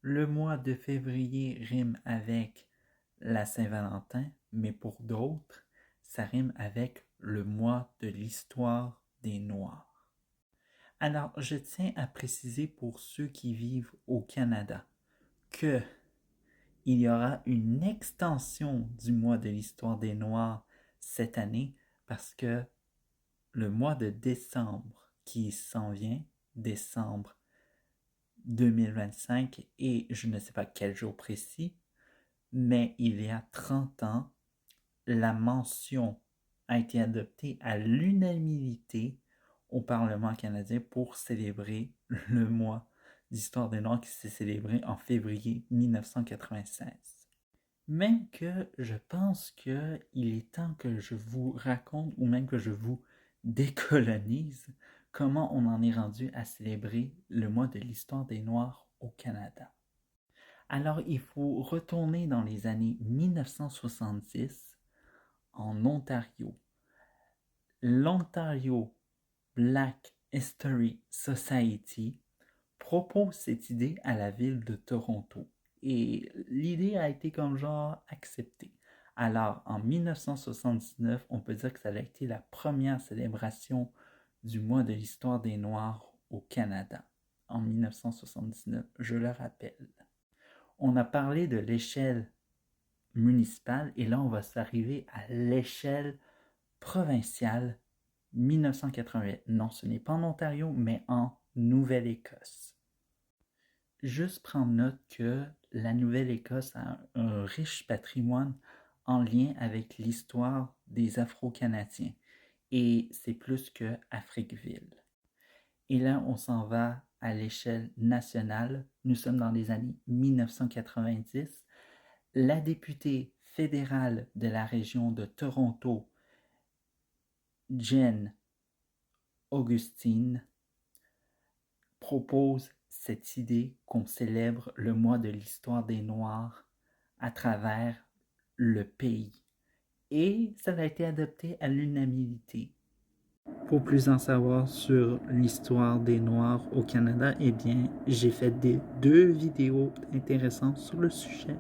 le mois de février rime avec la Saint-Valentin, mais pour d'autres, ça rime avec le mois de l'histoire des Noirs. Alors, je tiens à préciser pour ceux qui vivent au Canada que il y aura une extension du mois de l'histoire des Noirs cette année parce que le mois de décembre qui s'en vient, décembre 2025, et je ne sais pas quel jour précis, mais il y a 30 ans, la mention a été adoptée à l'unanimité au Parlement canadien pour célébrer le mois d'histoire des Noirs qui s'est célébré en février 1996. Même que je pense qu'il est temps que je vous raconte ou même que je vous décolonise comment on en est rendu à célébrer le mois de l'histoire des Noirs au Canada. Alors, il faut retourner dans les années 1970 en Ontario. L'Ontario Black History Society propose cette idée à la ville de Toronto. Et l'idée a été comme genre acceptée. Alors, en 1979, on peut dire que ça a été la première célébration du mois de l'histoire des Noirs au Canada. En 1979, je le rappelle. On a parlé de l'échelle municipale et là, on va s'arriver à l'échelle provinciale 1988. Non, ce n'est pas en Ontario, mais en Nouvelle-Écosse. Juste prendre note que la Nouvelle-Écosse a un riche patrimoine en lien avec l'histoire des Afro-Canadiens. Et c'est plus que Afriqueville. Et là, on s'en va à l'échelle nationale. Nous sommes dans les années 1990. La députée fédérale de la région de Toronto, Jen Augustine, propose cette idée qu'on célèbre le mois de l'histoire des Noirs à travers le pays. Et ça a été adopté à l'unanimité. Pour plus en savoir sur l'histoire des Noirs au Canada, eh bien, j'ai fait deux vidéos intéressantes sur le sujet.